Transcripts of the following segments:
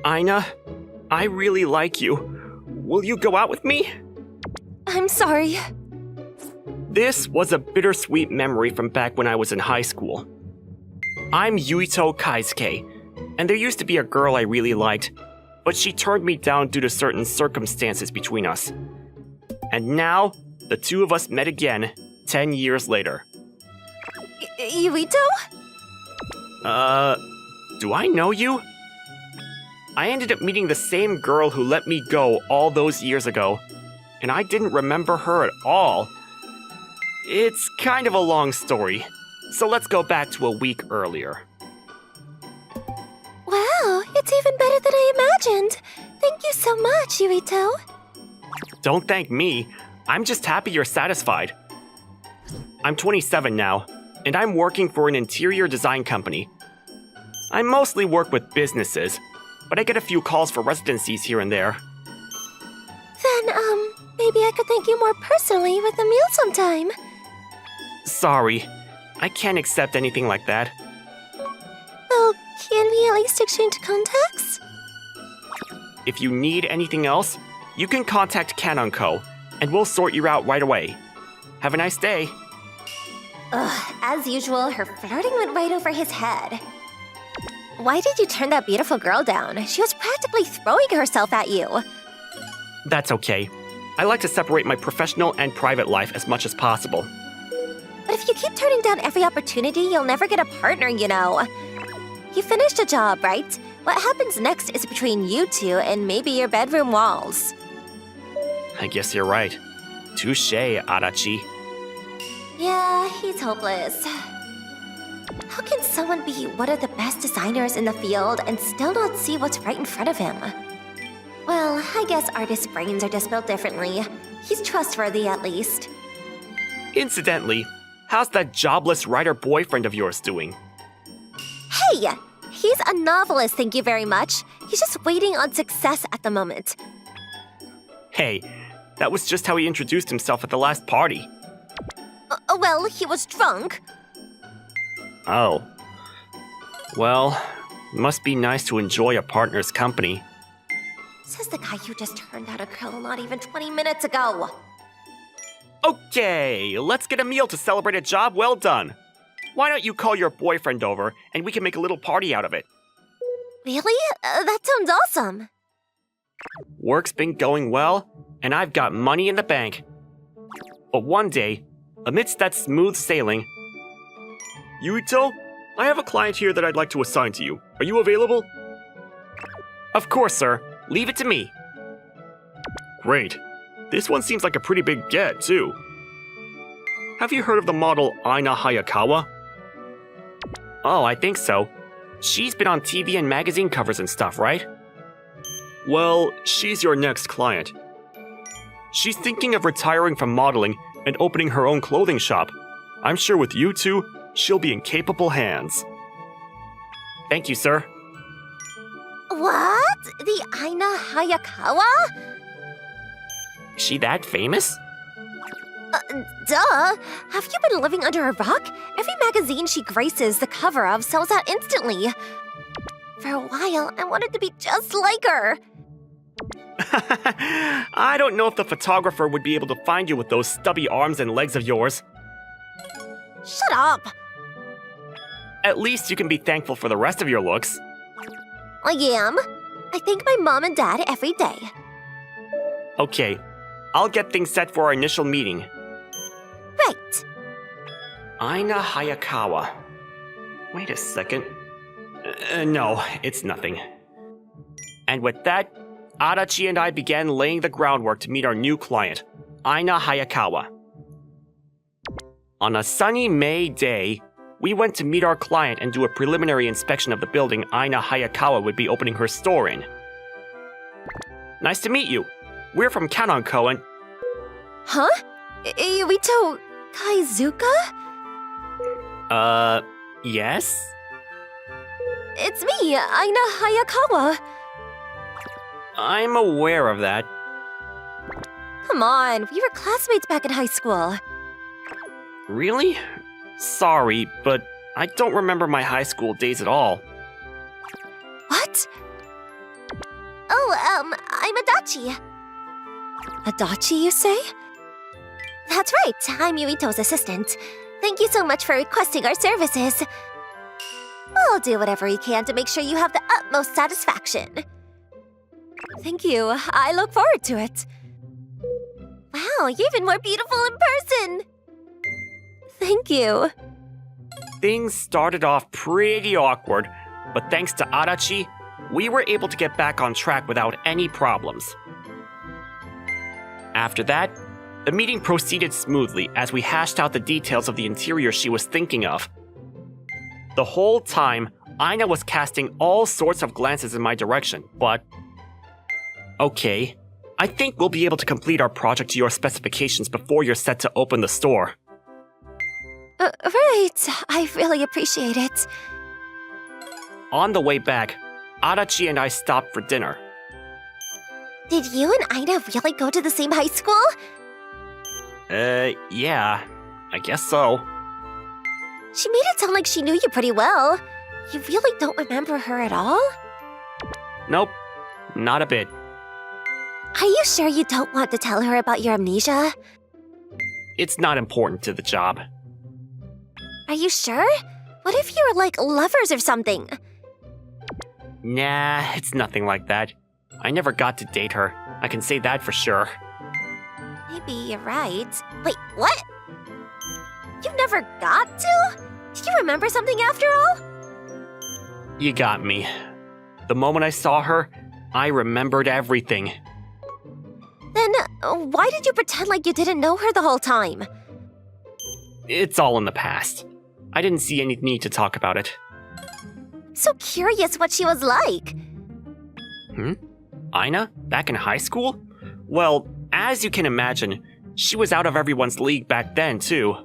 Aina, I really like you. Will you go out with me? I'm sorry. This was a bittersweet memory from back when I was in high school. I'm Yuito Kaisuke, and there used to be a girl I really liked, but she turned me down due to certain circumstances between us. And now, the two of us met again, 10 years later. Yuito? Do I know you? I ended up meeting the same girl who let me go all those years ago, and I didn't remember her at all. It's kind of a long story, so let's go back to a week earlier. Wow, it's even better than I imagined. Thank you so much, Yuito. Don't thank me. I'm just happy you're satisfied. I'm 27 now, and I'm working for an interior design company. I mostly work with businesses, but I get a few calls for residencies here and there. Then, maybe I could thank you more personally with a meal sometime. Sorry, I can't accept anything like that. Well, can we at least exchange contacts? If you need anything else, you can contact Canon Co., and we'll sort you out right away. Have a nice day. Ugh, as usual, her flirting went right over his head. Why did you turn that beautiful girl down? She was practically throwing herself at you. That's okay. I like to separate my professional and private life as much as possible. But if you keep turning down every opportunity, you'll never get a partner, you know. You finished a job, right? What happens next is between you two and maybe your bedroom walls. I guess you're right. Touché, Adachi. Yeah, he's hopeless. How can someone be one of the best designers in the field and still not see what's right in front of him? Well, I guess artists' brains are just built differently. He's trustworthy, at least. Incidentally, how's that jobless writer boyfriend of yours doing? Hey! He's a novelist, thank you very much. He's just waiting on success at the moment. Hey, that was just how he introduced himself at the last party. Well, he was drunk. Oh. Well, must be nice to enjoy a partner's company. Says the guy who just turned out a girl not even 20 minutes ago. Okay, let's get a meal to celebrate a job well done. Why don't you call your boyfriend over and we can make a little party out of it? Really? That sounds awesome. Work's been going well, and I've got money in the bank. But one day, amidst that smooth sailing... Yuito, I have a client here that I'd like to assign to you. Are you available? Of course, sir. Leave it to me. Great. This one seems like a pretty big get, too. Have you heard of the model Aina Hayakawa? Oh, I think so. She's been on TV and magazine covers and stuff, right? Well, she's your next client. She's thinking of retiring from modeling and opening her own clothing shop. I'm sure with you two, she'll be in capable hands. Thank you, sir. What? The Aina Hayakawa? Is she that famous? Duh! Have you been living under a rock? Every magazine she graces the cover of sells out instantly. For a while, I wanted to be just like her. I don't know if the photographer would be able to find you with those stubby arms and legs of yours. Shut up! At least you can be thankful for the rest of your looks. I am. I thank my mom and dad every day. Okay, I'll get things set for our initial meeting. Right. Aina Hayakawa. Wait a second. No, it's nothing. And with that, Adachi and I began laying the groundwork to meet our new client, Aina Hayakawa. On a sunny May day, we went to meet our client and do a preliminary inspection of the building Aina Hayakawa would be opening her store in. Nice to meet you. We're from Canon Co. and... Huh? Yuito Kaizuka? Yes? It's me, Aina Hayakawa. I'm aware of that. Come on, we were classmates back in high school. Really? Sorry, but I don't remember my high school days at all. What? I'm Adachi. Adachi, you say? That's right, I'm Yuito's assistant. Thank you so much for requesting our services. I'll do whatever we can to make sure you have the utmost satisfaction. Thank you. I look forward to it. Wow, you're even more beautiful in person! Thank you. Things started off pretty awkward, but thanks to Adachi, we were able to get back on track without any problems. After that, the meeting proceeded smoothly as we hashed out the details of the interior she was thinking of. The whole time, Aina was casting all sorts of glances in my direction, but... Okay, I think we'll be able to complete our project to your specifications before you're set to open the store. Right. I really appreciate it. On the way back, Adachi and I stopped for dinner. Did you and Aina really go to the same high school? Yeah, I guess so. She made it sound like she knew you pretty well. You really don't remember her at all? Nope, not a bit. Are you sure you don't want to tell her about your amnesia? It's not important to the job. Are you sure? What if you were like lovers or something? Nah, it's nothing like that. I never got to date her. I can say that for sure. Maybe you're right. Wait, what? You never got to? Did you remember something after all? You got me. The moment I saw her, I remembered everything. Then, why did you pretend like you didn't know her the whole time? It's all in the past. I didn't see any need to talk about it. So curious what she was like. Aina? Back in high school? Well, as you can imagine, she was out of everyone's league back then, too.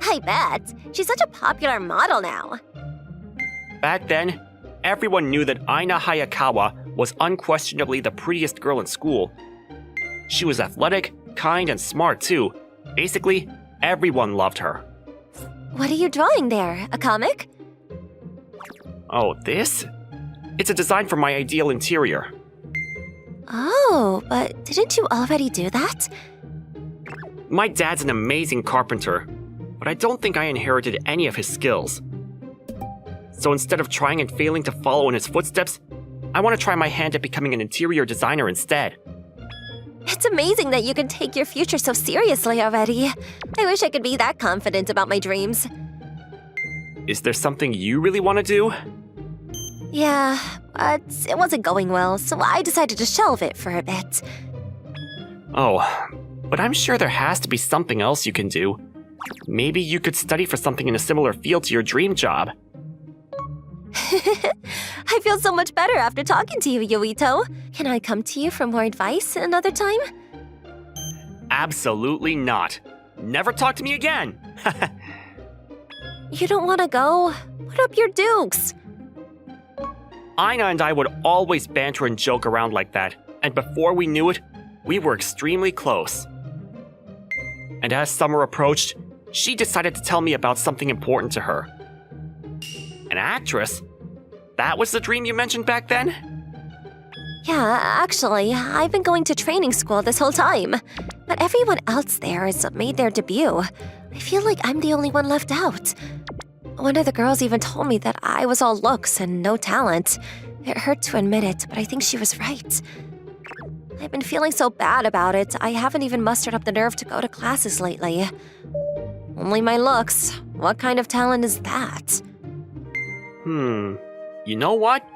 I bet. She's such a popular model now. Back then, everyone knew that Aina Hayakawa was unquestionably the prettiest girl in school. She was athletic, kind, and smart, too. Basically, everyone loved her. What are you drawing there? A comic? Oh, this? It's a design for my ideal interior. Oh, but didn't you already do that? My dad's an amazing carpenter, but I don't think I inherited any of his skills. So instead of trying and failing to follow in his footsteps, I want to try my hand at becoming an interior designer instead. It's amazing that you can take your future so seriously already. I wish I could be that confident about my dreams. Is there something you really want to do? Yeah, but it wasn't going well, so I decided to shelve it for a bit. Oh, but I'm sure there has to be something else you can do. Maybe you could study for something in a similar field to your dream job. I feel so much better after talking to you, Yuito. Can I come to you for more advice another time? Absolutely not. Never talk to me again. You don't want to go? Put up your dukes. Aina and I would always banter and joke around like that, and before we knew it, we were extremely close. And as summer approached, she decided to tell me about something important to her. An actress? That was the dream you mentioned back then? Yeah, actually, I've been going to training school this whole time. But everyone else there has made their debut. I feel like I'm the only one left out. One of the girls even told me that I was all looks and no talent. It hurt to admit it, but I think she was right. I've been feeling so bad about it, I haven't even mustered up the nerve to go to classes lately. Only my looks. What kind of talent is that? You know what?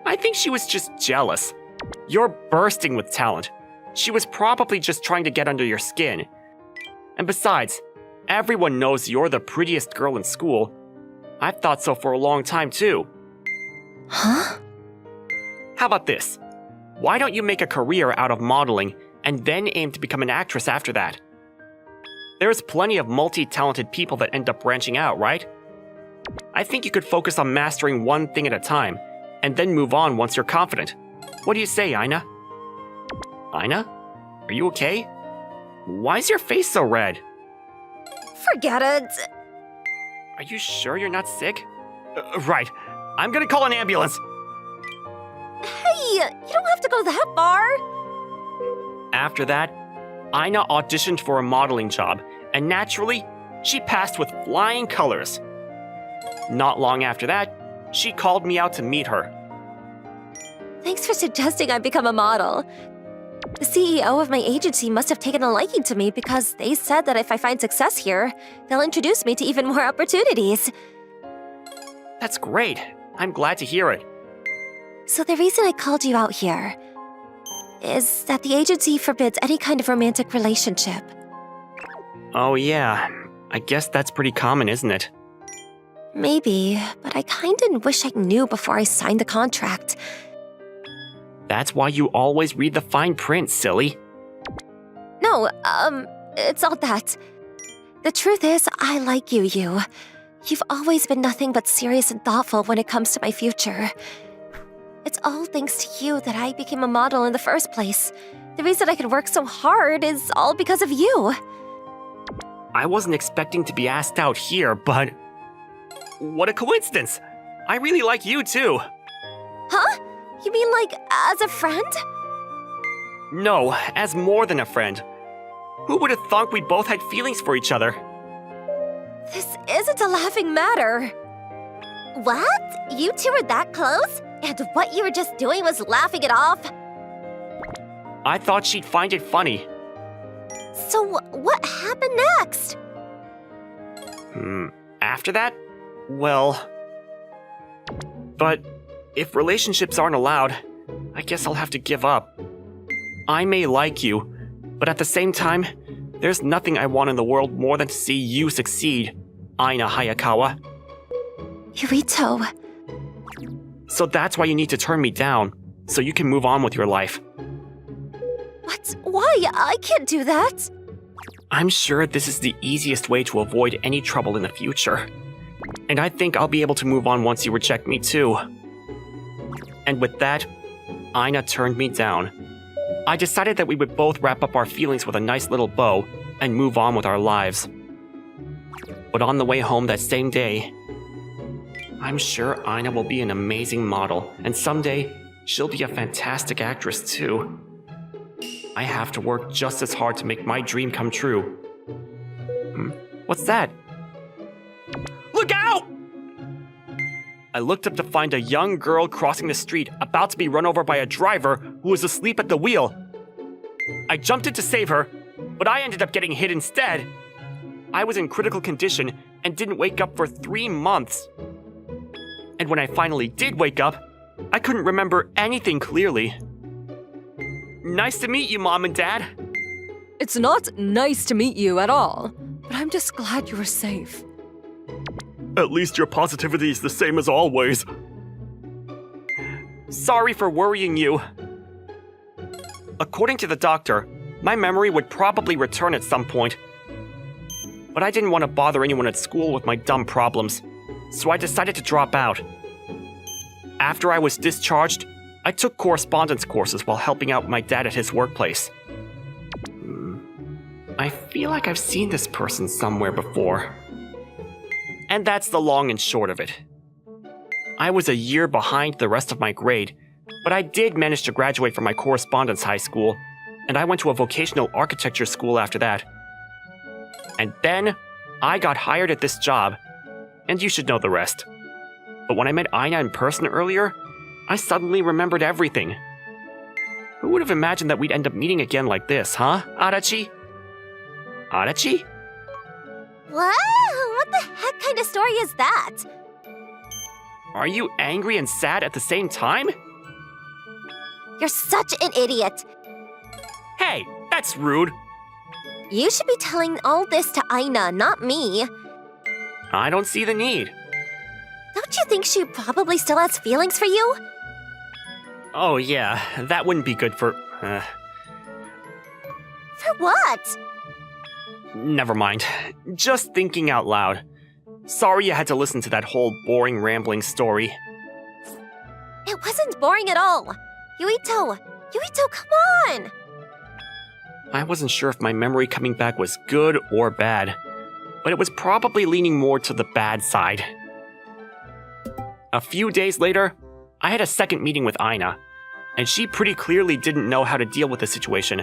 I think she was just jealous. You're bursting with talent. She was probably just trying to get under your skin. And besides, everyone knows you're the prettiest girl in school. I've thought so for a long time, too. Huh? How about this? Why don't you make a career out of modeling and then aim to become an actress after that? There's plenty of multi-talented people that end up branching out, right? I think you could focus on mastering one thing at a time, and then move on once you're confident. What do you say, Aina? Aina? Are you okay? Why is your face so red? Forget it. Are you sure you're not sick? Right. I'm gonna call an ambulance. Hey, you don't have to go that far. After that, Aina auditioned for a modeling job, and naturally, she passed with flying colors. Not long after that, she called me out to meet her. Thanks for suggesting I become a model. The CEO of my agency must have taken a liking to me because they said that if I find success here, they'll introduce me to even more opportunities. That's great. I'm glad to hear it. So the reason I called you out here is that the agency forbids any kind of romantic relationship. Oh yeah, I guess that's pretty common, isn't it? Maybe, but I kinda wish I knew before I signed the contract. That's why you always read the fine print, silly. No, it's not that. The truth is, I like you. You've always been nothing but serious and thoughtful when it comes to my future. It's all thanks to you that I became a model in the first place. The reason I could work so hard is all because of you. I wasn't expecting to be asked out here, but... what a coincidence! I really like you too. Huh? You mean like, as a friend? No, as more than a friend. Who would have thought we both had feelings for each other? This isn't a laughing matter. What? You two were that close? And what you were just doing was laughing it off? I thought she'd find it funny. So what happened next? After that? Well... But if relationships aren't allowed, I guess I'll have to give up. I may like you, but at the same time, there's nothing I want in the world more than to see you succeed, Aina Hayakawa. Yurito. So that's why you need to turn me down, so you can move on with your life. What? Why? I can't do that. I'm sure this is the easiest way to avoid any trouble in the future. And I think I'll be able to move on once you reject me too. And with that, Aina turned me down. I decided that we would both wrap up our feelings with a nice little bow and move on with our lives. But on the way home that same day, I'm sure Aina will be an amazing model, and someday she'll be a fantastic actress too. I have to work just as hard to make my dream come true. What's that? Look out! I looked up to find a young girl crossing the street, about to be run over by a driver who was asleep at the wheel. I jumped in to save her, but I ended up getting hit instead. I was in critical condition and didn't wake up for 3 months. And when I finally did wake up, I couldn't remember anything clearly. Nice to meet you, Mom and Dad. It's not nice to meet you at all, but I'm just glad you were safe. At least your positivity is the same as always. Sorry for worrying you. According to the doctor, my memory would probably return at some point. But I didn't want to bother anyone at school with my dumb problems, so I decided to drop out. After I was discharged, I took correspondence courses while helping out my dad at his workplace. I feel like I've seen this person somewhere before. And that's the long and short of it. I was a year behind the rest of my grade, but I did manage to graduate from my correspondence high school, and I went to a vocational architecture school after that. And then, I got hired at this job, and you should know the rest. But when I met Aina in person earlier, I suddenly remembered everything. Who would have imagined that we'd end up meeting again like this, huh, Adachi? Adachi? What the heck kind of story is that? Are you angry and sad at the same time? You're such an idiot. Hey, that's rude. You should be telling all this to Aina, not me. I don't see the need. Don't you think she probably still has feelings for you? Oh yeah, that wouldn't be good for... For what? Never mind. Just thinking out loud. Sorry you had to listen to that whole boring rambling story. It wasn't boring at all. Yuito, come on! I wasn't sure if my memory coming back was good or bad, but it was probably leaning more to the bad side. A few days later, I had a second meeting with Aina, and she pretty clearly didn't know how to deal with the situation.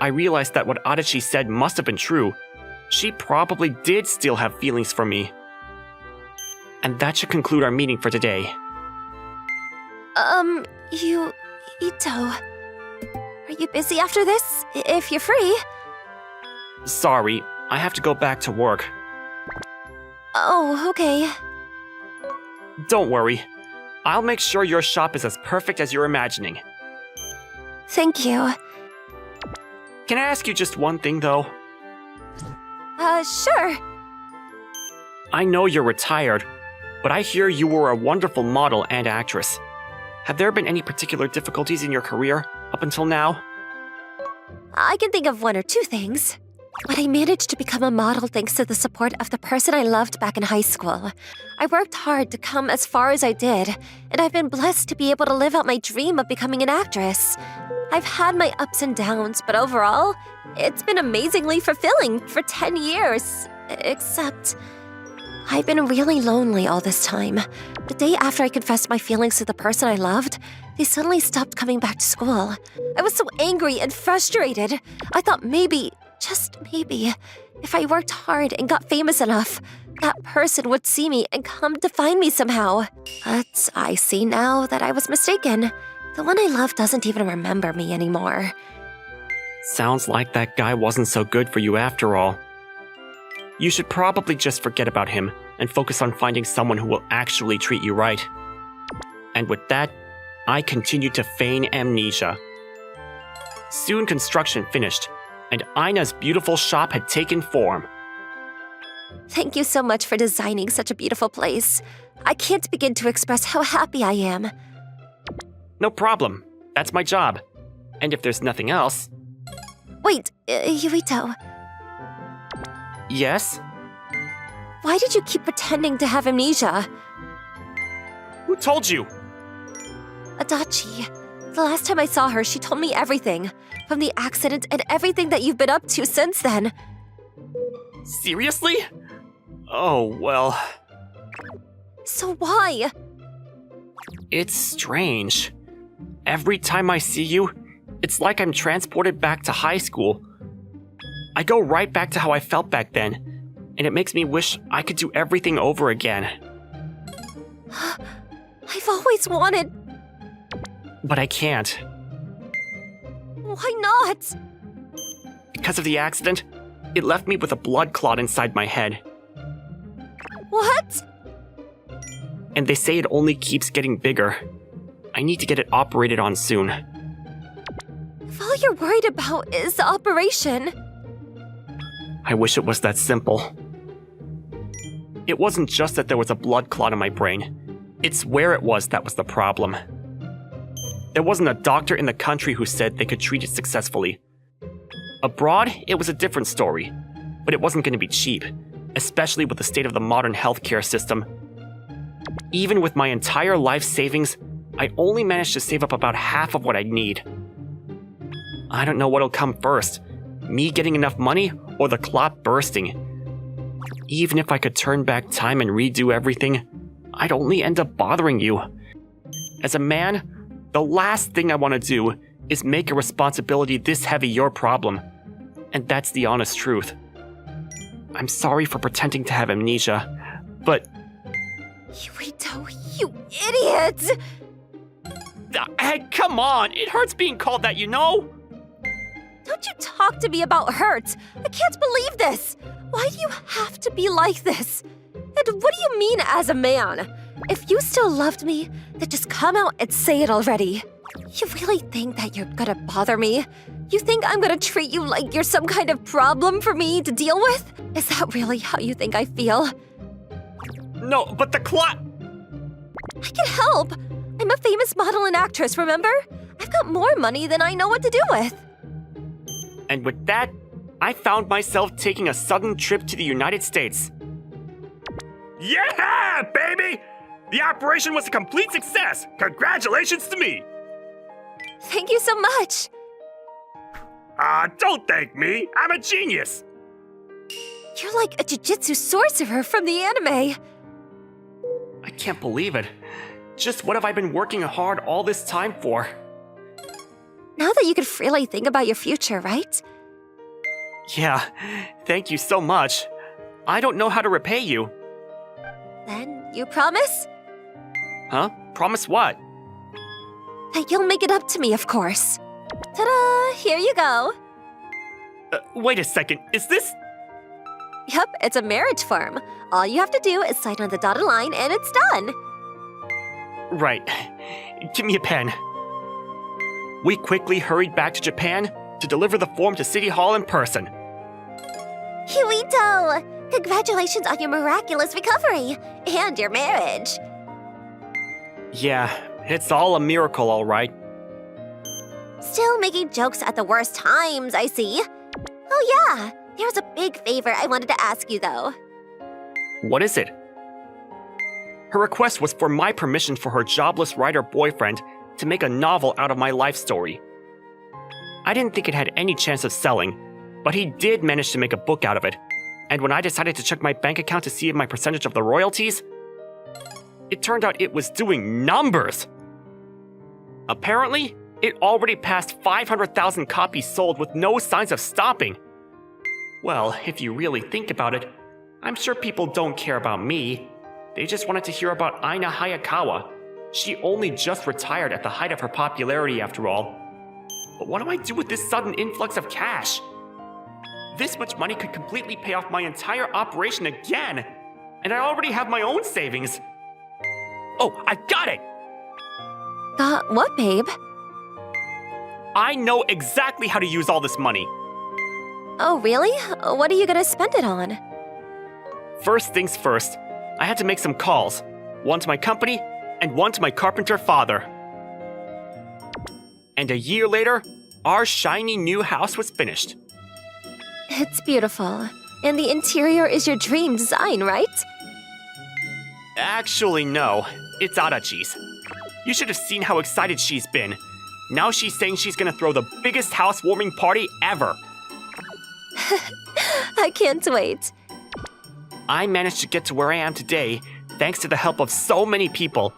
I realized that what Adachi said must have been true. She probably did still have feelings for me. And that should conclude our meeting for today. Ito. Are you busy after this? If you're free. Sorry, I have to go back to work. Oh, okay. Don't worry. I'll make sure your shop is as perfect as you're imagining. Thank you. Can I ask you just one thing, though? Sure. I know you're retired, but I hear you were a wonderful model and actress. Have there been any particular difficulties in your career up until now? I can think of one or two things. But I managed to become a model thanks to the support of the person I loved back in high school. I worked hard to come as far as I did, and I've been blessed to be able to live out my dream of becoming an actress. I've had my ups and downs, but overall, it's been amazingly fulfilling for 10 years. Except, I've been really lonely all this time. The day after I confessed my feelings to the person I loved, they suddenly stopped coming back to school. I was so angry and frustrated. I thought maybe, just maybe, if I worked hard and got famous enough, that person would see me and come to find me somehow. But I see now that I was mistaken. The one I love doesn't even remember me anymore. Sounds like that guy wasn't so good for you after all. You should probably just forget about him and focus on finding someone who will actually treat you right. And with that, I continued to feign amnesia. Soon construction finished, and Ina's beautiful shop had taken form. Thank you so much for designing such a beautiful place. I can't begin to express how happy I am. No problem. That's my job. And if there's nothing else... Wait, Yuito, Yes? why did you keep pretending to have amnesia? Who told you? Adachi. The last time I saw her, she told me everything. From the accident and everything that you've been up to since then. Seriously? Oh, well... So why? It's strange. Every time I see you, it's like I'm transported back to high school. I go right back to how I felt back then, and it makes me wish I could do everything over again. I've always wanted... But I can't. Why not? Because of the accident, it left me with a blood clot inside my head. What? And they say it only keeps getting bigger. I need to get it operated on soon. If all you're worried about is the operation... I wish it was that simple. It wasn't just that there was a blood clot in my brain. It's where it was that was the problem. There wasn't a doctor in the country who said they could treat it successfully. Abroad, it was a different story, but it wasn't going to be cheap, especially with the state of the modern healthcare system. Even with my entire life savings, I only managed to save up about half of what I'd need. I don't know what'll come first, me getting enough money or the clot bursting. Even if I could turn back time and redo everything, I'd only end up bothering you. As a man, the last thing I want to do is make a responsibility this heavy your problem. And that's the honest truth. I'm sorry for pretending to have amnesia, but... Yuito, you idiot! Hey, come on! It hurts being called that, you know? Don't you talk to me about hurt! I can't believe this! Why do you have to be like this? And what do you mean as a man? If you still loved me, then just come out and say it already. You really think that you're gonna bother me? You think I'm gonna treat you like you're some kind of problem for me to deal with? Is that really how you think I feel? No, but the clot... I can help! I'm a famous model and actress, remember? I've got more money than I know what to do with. And with that, I found myself taking a sudden trip to the United States. Yeah, baby! The operation was a complete success! Congratulations to me! Thank you so much! Don't thank me! I'm a genius! You're like a jujitsu sorcerer from the anime. I can't believe it. Just what have I been working hard all this time for? Now that you can freely think about your future, right? Yeah, thank you so much. I don't know how to repay you. Then you promise? Huh? Promise what? That you'll make it up to me, of course. Ta-da! Here you go. Wait a second, is this? Yep, it's a marriage form. All you have to do is sign on the dotted line and it's done. Right. Give me a pen. We quickly hurried back to Japan to deliver the form to City Hall in person. Yuito! Congratulations on your miraculous recovery and your marriage. Yeah, it's all a miracle, all right. Still making jokes at the worst times, I see. Oh yeah, there's a big favor I wanted to ask you though. What is it? Her request was for my permission for her jobless writer boyfriend to make a novel out of my life story. I didn't think it had any chance of selling, but he did manage to make a book out of it. And when I decided to check my bank account to see my percentage of the royalties, it turned out it was doing numbers. Apparently, it already passed 500,000 copies sold with no signs of stopping. Well, if you really think about it, I'm sure people don't care about me. They just wanted to hear about Aina Hayakawa. She only just retired at the height of her popularity after all. But what do I do with this sudden influx of cash? This much money could completely pay off my entire operation again, and I already have my own savings. Oh, I got it! What, babe? I know exactly how to use all this money. Oh, really? What are you gonna spend it on? First things first, I had to make some calls. One to my company, and one to my carpenter father. And a year later, our shiny new house was finished. It's beautiful. And the interior is your dream design, right? Actually, no. It's Adachi's. You should have seen how excited she's been. Now she's saying she's gonna throw the biggest housewarming party ever. I can't wait. I managed to get to where I am today thanks to the help of so many people.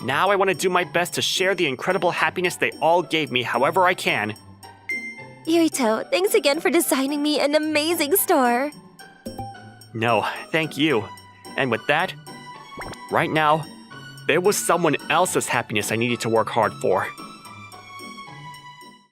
Now I want to do my best to share the incredible happiness they all gave me however I can. Yuito, thanks again for designing me an amazing store. No, thank you. And with that, right now, there was someone else's happiness I needed to work hard for.